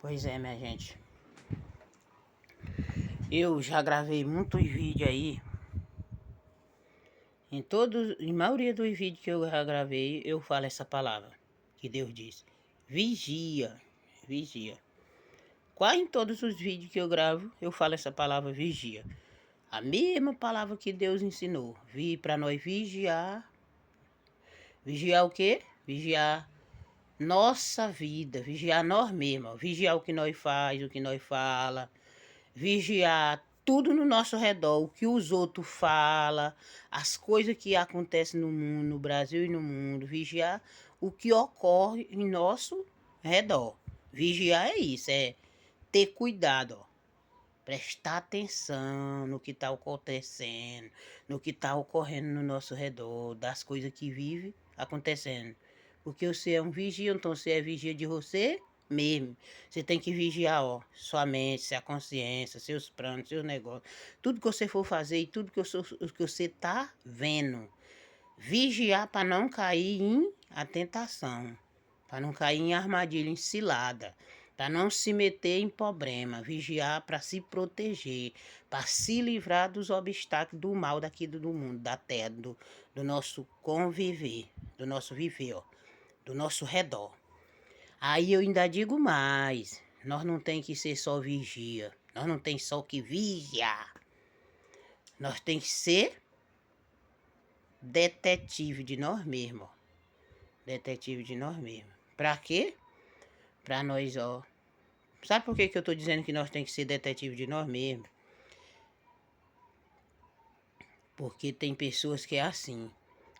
Pois é, minha gente. Eu já gravei muitos vídeos aí. Em maioria dos vídeos que eu já gravei, eu falo essa palavra que Deus diz. Vigia, vigia. Quase em todos os vídeos que eu gravo, eu falo essa palavra vigia. A mesma palavra que Deus ensinou. Para nós vigiar. Vigiar o quê? Vigiar nossa vida, vigiar nós mesmos, vigiar o que nós faz, o que nós fala, vigiar tudo no nosso redor, o que os outros falam, as coisas que acontecem no mundo, no Brasil e no mundo, vigiar o que ocorre em nosso redor. Vigiar é isso, é ter cuidado, ó. Prestar atenção no que está acontecendo, no que está ocorrendo no nosso redor, das coisas que vivem acontecendo. Porque você é um vigia, então você é vigia de você mesmo. Você tem que vigiar, ó, sua mente, sua consciência, seus planos, seus negócios. Tudo que você for fazer e tudo que você tá vendo. Vigiar para não cair em a tentação. Para não cair em armadilha, em cilada. Para não se meter em problema. Vigiar para se proteger. Para se livrar dos obstáculos do mal daqui do mundo, da terra, do nosso conviver. Do nosso viver, ó. Do nosso redor. Aí eu ainda digo mais. Nós não tem que ser só vigia. Nós não tem só que vigiar. Nós tem que ser detetive de nós mesmos. Detetive de nós mesmos. Pra quê? Pra nós, ó. Sabe por que eu tô dizendo que nós tem que ser detetive de nós mesmos? Porque tem pessoas que é assim.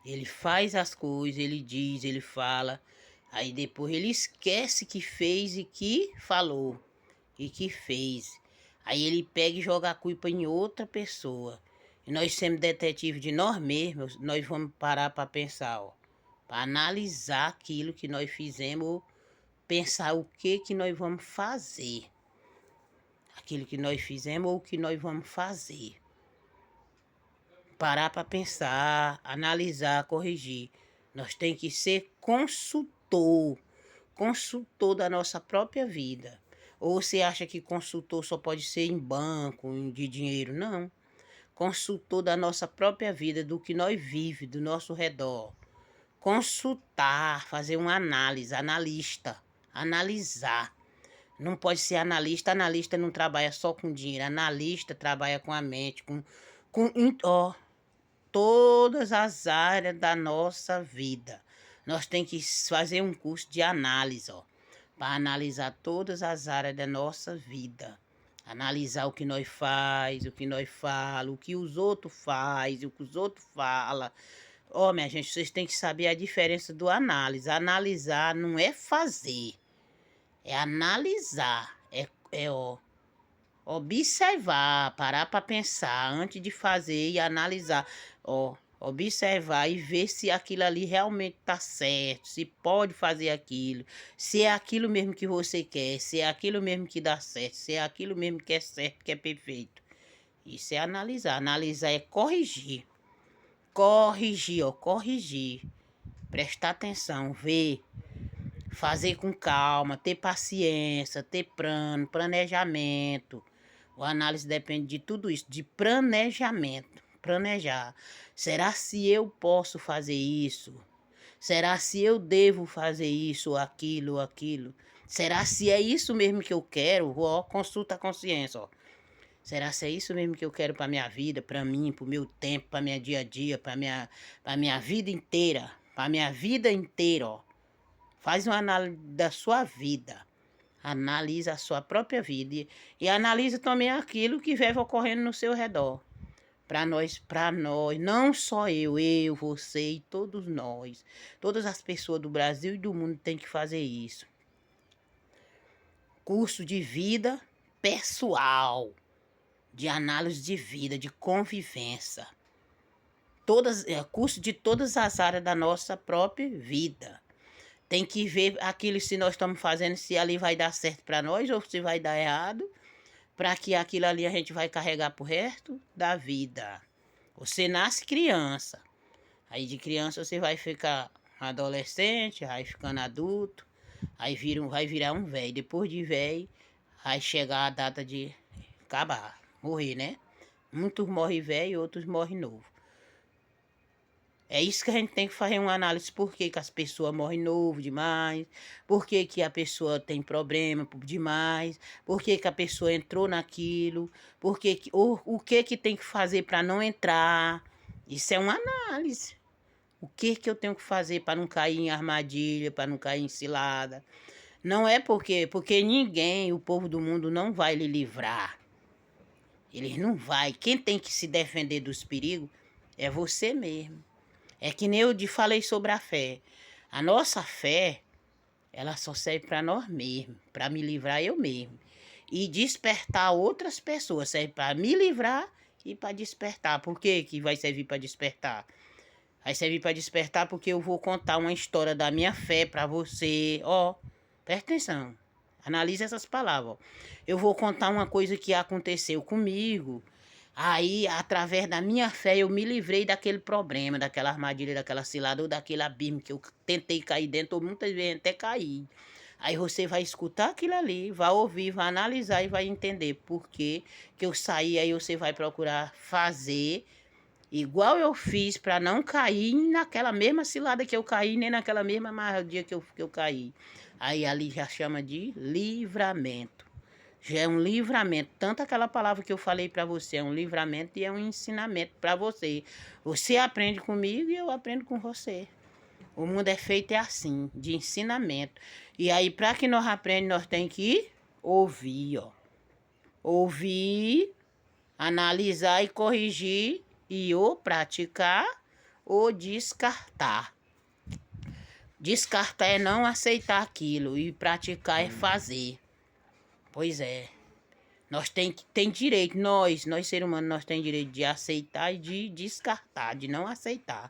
Ele faz as coisas, ele diz, ele fala. Aí depois ele esquece que fez e que falou. E que fez. Aí ele pega e joga a culpa em outra pessoa. E nós sendo detetive de nós mesmos, nós vamos parar para pensar, ó. Para analisar aquilo que nós fizemos, pensar o que nós vamos fazer. Aquilo que nós fizemos ou o que nós vamos fazer. Parar para pensar, analisar, corrigir. Nós tem que ser consultor. Consultor da nossa própria vida. Ou você acha que consultor só pode ser em banco, de dinheiro? Não. Consultor da nossa própria vida, do que nós vivemos, do nosso redor. Consultar, fazer uma análise, analista, analisar. Não pode ser analista, analista não trabalha só com dinheiro, analista trabalha com a mente, ó, todas as áreas da nossa vida. Nós tem que fazer um curso de análise, ó, para analisar todas as áreas da nossa vida. Analisar o que nós faz, o que nós fala, o que os outros faz, o que os outros fala. Ó, minha gente, vocês têm que saber a diferença do análise. Analisar não é fazer, é analisar, ó, observar, parar para pensar antes de fazer e analisar, ó, observar e ver se aquilo ali realmente tá certo, se pode fazer aquilo, se é aquilo mesmo que você quer, se é aquilo mesmo que dá certo, se é aquilo mesmo que é certo, que é perfeito. Isso é analisar. Analisar é corrigir. Corrigir, ó, corrigir. Prestar atenção, ver. Fazer com calma, ter paciência, ter plano, planejamento. O análise depende de tudo isso, de planejamento. Planejar. Será se eu posso fazer isso? Será se eu devo fazer isso, aquilo, aquilo? Será se é isso mesmo que eu quero? Ó, consulta a consciência, ó. Será se é isso mesmo que eu quero para minha vida, para mim, para o meu tempo, para minha dia a dia, para minha vida inteira, para minha vida inteira, ó. Faz uma análise da sua vida. Analisa a sua própria vida e analisa também aquilo que vive ocorrendo no seu redor. Para nós, não só eu, você e todos nós, todas as pessoas do Brasil e do mundo têm que fazer isso. Curso de vida pessoal, de análise de vida, de convivência. Curso de todas as áreas da nossa própria vida. Tem que ver aquilo se nós estamos fazendo, se ali vai dar certo para nós ou se vai dar errado, para que aquilo ali a gente vai carregar pro resto da vida. Você nasce criança, aí de criança você vai ficar adolescente, vai ficando adulto, Aí vai virar um velho. Depois de velho, vai chegar a data de acabar, morrer, né? Muitos morrem velho, outros morrem novo. É isso que a gente tem que fazer uma análise. Por que as pessoas morrem novo demais? Por que a pessoa tem problema demais? Por que a pessoa entrou naquilo? O que tem que fazer para não entrar? Isso é uma análise. O que eu tenho que fazer para não cair em armadilha, para não cair em cilada? Não é porque ninguém, o povo do mundo não vai lhe livrar. Eles não vai. Quem tem que se defender dos perigos é você mesmo. É que nem eu falei sobre a fé. A nossa fé, ela só serve para nós mesmos, para me livrar eu mesmo. E despertar outras pessoas, serve para me livrar e para despertar. Por que vai servir para despertar? Vai servir para despertar porque eu vou contar uma história da minha fé para você. Ó, presta atenção. Analise essas palavras. Ó. Eu vou contar uma coisa que aconteceu comigo. Aí, através da minha fé, eu me livrei daquele problema, daquela armadilha, daquela cilada ou daquele abismo que eu tentei cair dentro, ou muitas vezes até caí. Aí você vai escutar aquilo ali, vai ouvir, vai analisar e vai entender por que eu saí. Aí você vai procurar fazer igual eu fiz para não cair naquela mesma cilada que eu caí, nem naquela mesma armadilha que eu caí. Aí ali já chama de livramento. Já é um livramento. Tanto aquela palavra que eu falei para você é um livramento e é um ensinamento para você. Você aprende comigo e eu aprendo com você. O mundo é feito assim, de ensinamento. E aí, para que nós aprendamos, nós temos que ouvir, ó. Ouvir, analisar e corrigir e ou praticar ou descartar. Descartar é não aceitar aquilo e praticar é fazer. Pois é. Nós tem direito, nós seres humanos, nós temos direito de aceitar e de descartar, de não aceitar.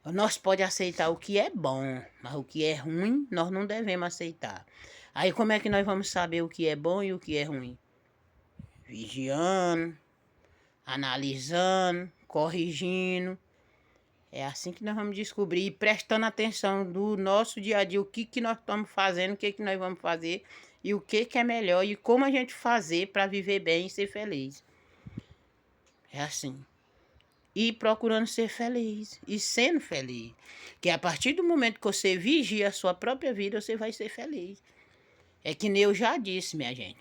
Nós podemos aceitar o que é bom, mas o que é ruim, nós não devemos aceitar. Aí como é que nós vamos saber o que é bom e o que é ruim? Vigiando, analisando, corrigindo. É assim que nós vamos descobrir, prestando atenção do nosso dia a dia, o que nós estamos fazendo, o que nós vamos fazer e o que é melhor e como a gente fazer para viver bem e ser feliz. É assim. E procurando ser feliz e sendo feliz. Que a partir do momento que você vigia a sua própria vida, você vai ser feliz. É que nem eu já disse, minha gente.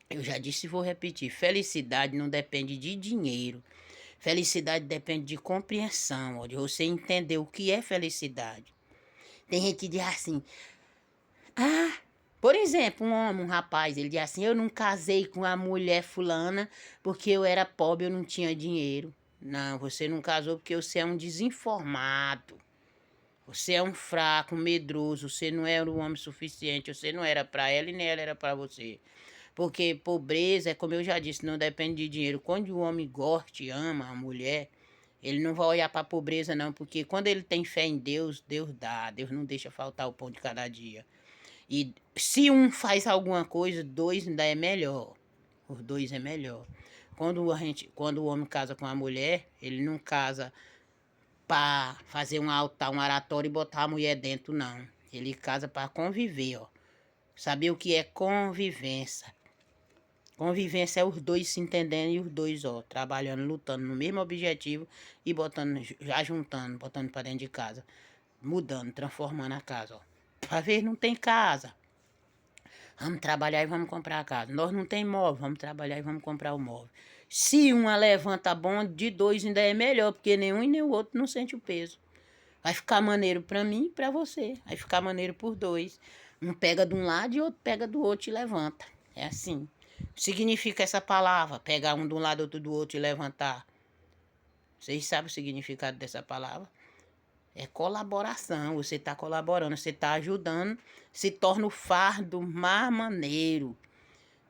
Eu já disse e vou repetir. Felicidade não depende de dinheiro. Felicidade depende de compreensão, de você entender o que é felicidade. Tem gente que diz assim, por exemplo, um homem, um rapaz, ele diz assim, eu não casei com a mulher fulana porque eu era pobre, eu não tinha dinheiro. Não, você não casou porque você é um desinformado. Você é um fraco, um medroso, você não era um homem suficiente, você não era para ela e nem ela era para você. Porque pobreza, como eu já disse, não depende de dinheiro. Quando o homem gosta e ama a mulher, ele não vai olhar para a pobreza não, porque quando ele tem fé em Deus, Deus dá, Deus não deixa faltar o pão de cada dia. E se um faz alguma coisa, dois ainda é melhor. Os dois é melhor. Quando o homem casa com a mulher, ele não casa para fazer um altar, um oratório e botar a mulher dentro, não. Ele casa para conviver, ó. Saber o que é convivência. Convivência é os dois se entendendo e os dois, ó, trabalhando, lutando no mesmo objetivo e botando, já juntando, botando para dentro de casa. Mudando, transformando a casa, ó. Às vezes não tem casa. Vamos trabalhar e vamos comprar a casa. Nós não tem móvel, vamos trabalhar e vamos comprar o móvel. Se uma levanta bom, de dois ainda é melhor, porque nenhum e nem o outro não sente o peso. Vai ficar maneiro para mim e para você. Vai ficar maneiro por dois. Um pega de um lado e outro pega do outro e levanta. É assim. Significa essa palavra, pegar um de um lado, outro do outro e levantar. Vocês sabem o significado dessa palavra? É colaboração, você está colaborando, você está ajudando, se torna o fardo mais maneiro,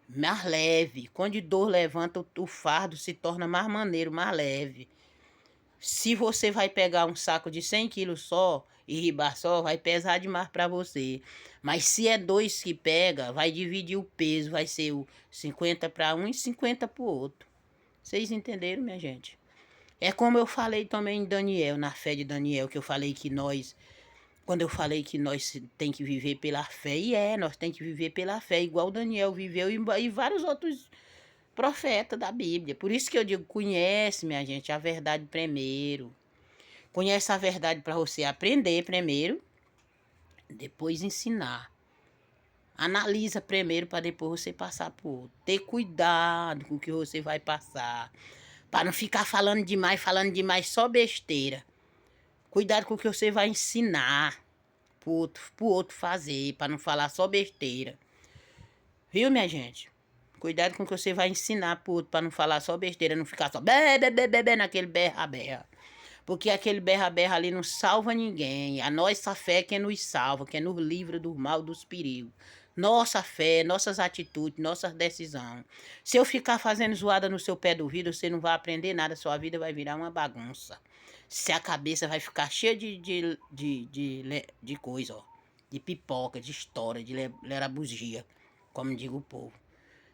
mais leve. Quando de dor levanta, o fardo se torna mais maneiro, mais leve. Se você vai pegar um saco de 100 quilos só e ribar só, vai pesar demais para você. Mas se é dois que pega, vai dividir o peso, vai ser o 50 para um e 50 para o outro. Vocês entenderam, minha gente? É como eu falei também em Daniel, na fé de Daniel, que eu falei que nós, Quando eu falei que nós tem que viver pela fé, nós tem que viver pela fé, igual Daniel viveu e vários outros profetas da Bíblia. Por isso que eu digo, conhece, minha gente, a verdade primeiro. Conhece a verdade para você aprender primeiro, depois ensinar. Analisa primeiro para depois você passar por outro. Ter cuidado com o que você vai passar. Para não ficar falando demais, só besteira. Cuidado com o que você vai ensinar pro outro fazer, para não falar só besteira. Viu, minha gente? Cuidado com o que você vai ensinar pro outro, para não falar só besteira, não ficar só naquele berra-berra. Porque aquele berra-berra ali não salva ninguém. A nossa fé é que nos salva, que nos livra do mal, dos perigos. Nossa fé, nossas atitudes, nossas decisões. Se eu ficar fazendo zoada no seu pé do ouvido, você não vai aprender nada, sua vida vai virar uma bagunça. Se a cabeça vai ficar cheia de coisa, ó. De pipoca, de história, de lerabugia, como diz o povo.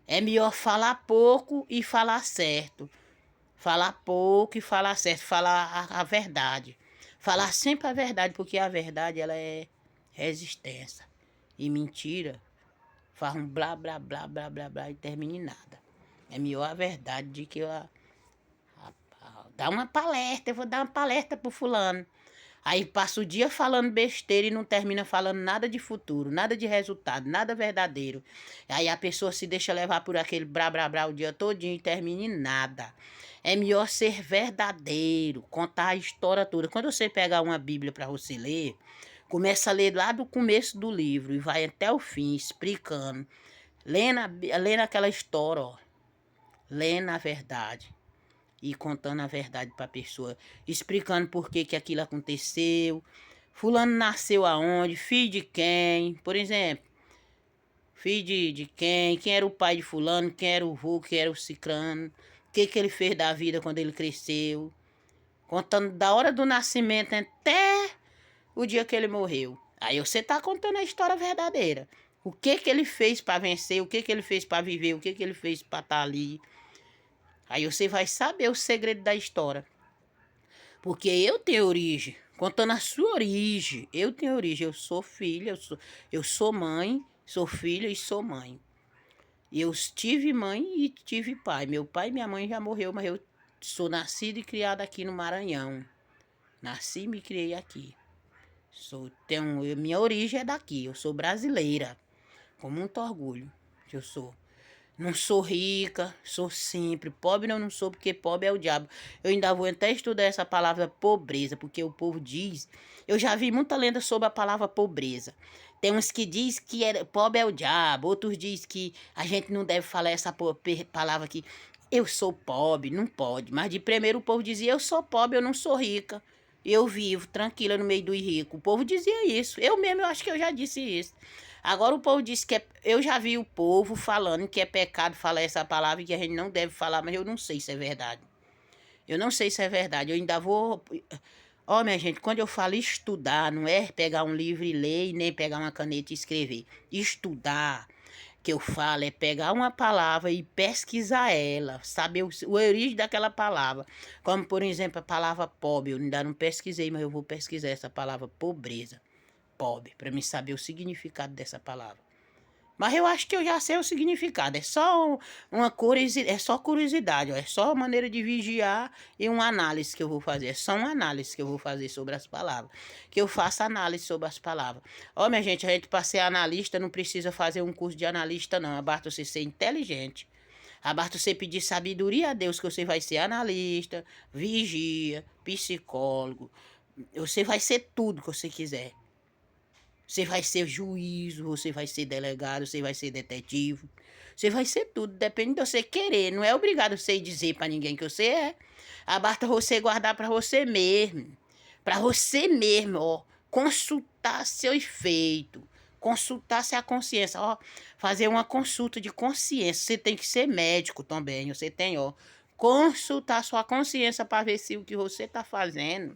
É melhor falar pouco e falar certo. Falar pouco e falar certo, falar a verdade. Falar sempre a verdade, porque a verdade ela é resistência. E mentira faz um blá, blá, blá, blá, blá, blá e termina em nada. É melhor a verdade de que dar uma palestra, eu vou dar uma palestra pro fulano. Aí passa o dia falando besteira e não termina falando nada de futuro, nada de resultado, nada verdadeiro. Aí a pessoa se deixa levar por aquele brá, brá, brá o dia todinho e termina em nada. É melhor ser verdadeiro, contar a história toda. Quando você pegar uma Bíblia para você ler, começa a ler lá do começo do livro e vai até o fim, explicando. Lendo aquela história, ó. Lendo a verdade e contando a verdade para a pessoa, explicando por que que aquilo aconteceu, fulano nasceu aonde, filho de quem, por exemplo, filho de quem era o pai de fulano, quem era o vô, quem era o cicrano, o que que ele fez da vida quando ele cresceu, contando da hora do nascimento até o dia que ele morreu. Aí você tá contando a história verdadeira. O que que ele fez para vencer, o que que ele fez para viver, o que que ele fez para estar ali. Aí você vai saber o segredo da história. Porque eu tenho origem, contando a sua origem. Eu tenho origem, eu sou filha, eu sou mãe, sou filha e sou mãe. Eu tive mãe e tive pai. Meu pai e minha mãe já morreu, mas eu sou nascida e criada aqui no Maranhão. Nasci e me criei aqui. Minha origem é daqui, eu sou brasileira. Com muito orgulho que eu sou. Não sou rica, sou simples. Pobre eu não sou, porque pobre é o diabo. Eu ainda vou até estudar essa palavra pobreza, porque o povo diz... Eu já vi muita lenda sobre a palavra pobreza. Tem uns que diz que pobre é o diabo, outros diz que a gente não deve falar essa palavra aqui. Eu sou pobre, não pode. Mas de primeiro o povo dizia, eu sou pobre, eu não sou rica. Eu vivo tranquila no meio dos ricos. O povo dizia isso. Eu mesmo, eu acho que eu já disse isso. Agora o povo diz que eu já vi o povo falando que é pecado falar essa palavra e que a gente não deve falar, mas eu não sei se é verdade. Eu não sei se é verdade. Eu ainda vou... Ó, minha gente, quando eu falo estudar, não é pegar um livro e ler e nem pegar uma caneta e escrever. Estudar, que eu falo, é pegar uma palavra e pesquisar ela, saber o origem daquela palavra. Como, por exemplo, a palavra pobre. Eu ainda não pesquisei, mas eu vou pesquisar essa palavra pobreza. Pobre, para mim saber o significado dessa palavra. Mas eu acho que eu já sei o significado. É só curiosidade, ó. É só uma maneira de vigiar e uma análise que eu vou fazer. É só uma análise que eu vou fazer sobre as palavras. Que eu faço análise sobre as palavras. Ó, minha gente, a gente para ser analista não precisa fazer um curso de analista, não. Basta você ser inteligente. Basta você pedir sabedoria a Deus que você vai ser analista, vigia, psicólogo. Você vai ser tudo que você quiser. Você vai ser juiz, você vai ser delegado, você vai ser detetive. Você vai ser tudo, depende de você querer. Não é obrigado você dizer para ninguém que você é. Basta você guardar para você mesmo. Para você mesmo, ó. Consultar seu efeito. Consultar se a consciência, ó. Fazer uma consulta de consciência. Você tem que ser médico também. Você tem, ó. Consultar sua consciência para ver se o que você está fazendo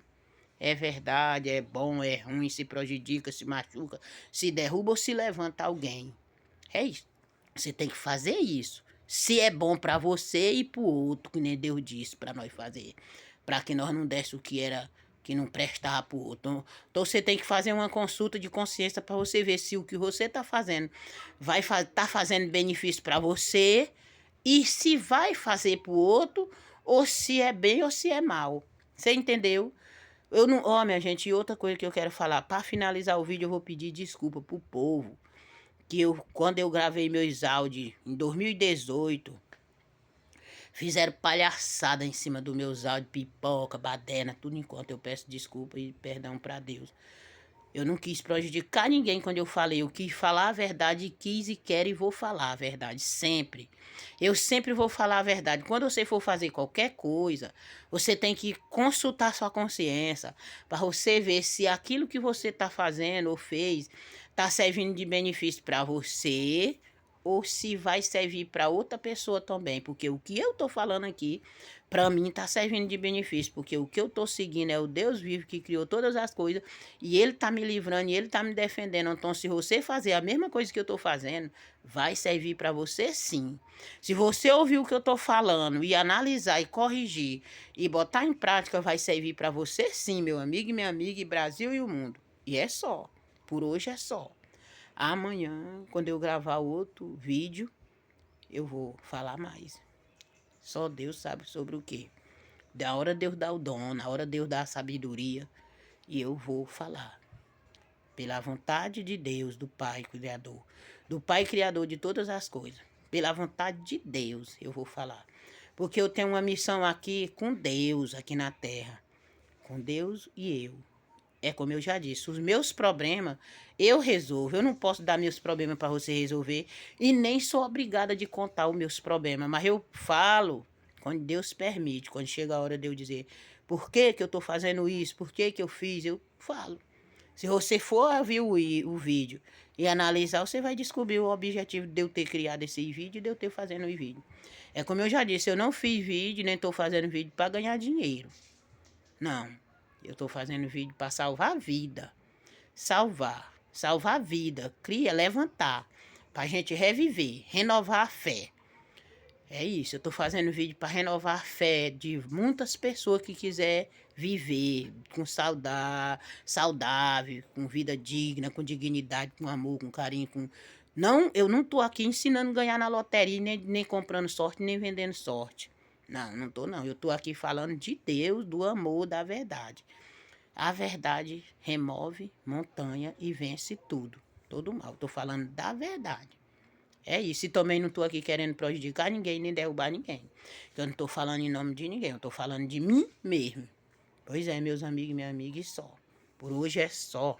é verdade, é bom, é ruim, se prejudica, se machuca, se derruba ou se levanta alguém. É isso. Você tem que fazer isso. Se é bom para você e para o outro, que nem Deus disse para nós fazer. Para que nós não desse o que era que não prestava pro outro. Então você tem que fazer uma consulta de consciência para você ver se o que você tá fazendo tá fazendo benefício para você e se vai fazer pro outro ou se é bem ou se é mal. Você entendeu? Eu não, ó, minha gente, e outra coisa que eu quero falar, para finalizar o vídeo eu vou pedir desculpa pro povo, que quando eu gravei meus áudios em 2018, fizeram palhaçada em cima dos meus áudios, pipoca, baderna, tudo enquanto eu peço desculpa e perdão para Deus. Eu não quis prejudicar ninguém quando eu falei. Eu quis falar a verdade, quis e quero e vou falar a verdade, sempre. Eu sempre vou falar a verdade. Quando você for fazer qualquer coisa, você tem que consultar sua consciência para você ver se aquilo que você está fazendo ou fez está servindo de benefício para você ou se vai servir para outra pessoa também. Porque o que eu estou falando aqui, para mim, está servindo de benefício. Porque o que eu estou seguindo é o Deus vivo que criou todas as coisas. E ele tá me livrando e ele tá me defendendo. Então, se você fazer a mesma coisa que eu tô fazendo, vai servir para você sim. Se você ouvir o que eu tô falando e analisar e corrigir e botar em prática, vai servir para você sim, meu amigo e minha amiga, e Brasil e o mundo. E é só. Por hoje é só. Amanhã, quando eu gravar outro vídeo, eu vou falar mais. Só Deus sabe sobre o quê. Da hora Deus dá o dom, na hora Deus dá a sabedoria. E eu vou falar. Pela vontade de Deus, do Pai Criador. Do Pai Criador de todas as coisas. Pela vontade de Deus, eu vou falar. Porque eu tenho uma missão aqui com Deus, aqui na terra. Com Deus e eu. É como eu já disse, os meus problemas eu resolvo. Eu não posso dar meus problemas para você resolver e nem sou obrigada de contar os meus problemas, mas eu falo quando Deus permite, quando chega a hora de eu dizer por que que eu estou fazendo isso, por que que eu fiz, eu falo. Se você for ouvir o vídeo e analisar, você vai descobrir o objetivo de eu ter criado esse vídeo e de eu ter fazendo o vídeo. É como eu já disse, eu não fiz vídeo, nem estou fazendo vídeo para ganhar dinheiro. Não. Eu estou fazendo vídeo para salvar a vida. Salvar. Salvar a vida. Cria, levantar. Para a gente reviver. Renovar a fé. É isso. Eu estou fazendo vídeo para renovar a fé de muitas pessoas que quiser viver com saudável, com vida digna, com dignidade, com amor, com carinho, com... Não, eu não estou aqui ensinando a ganhar na loteria, nem comprando sorte, nem vendendo sorte. Não, não estou não. Eu estou aqui falando de Deus, do amor, da verdade. A verdade remove montanha e vence tudo. Todo mal. Estou falando da verdade. É isso. E também não estou aqui querendo prejudicar ninguém, nem derrubar ninguém. Eu não estou falando em nome de ninguém. Eu estou falando de mim mesmo. Pois é, meus amigos e minhas amigas, só. Por hoje é só.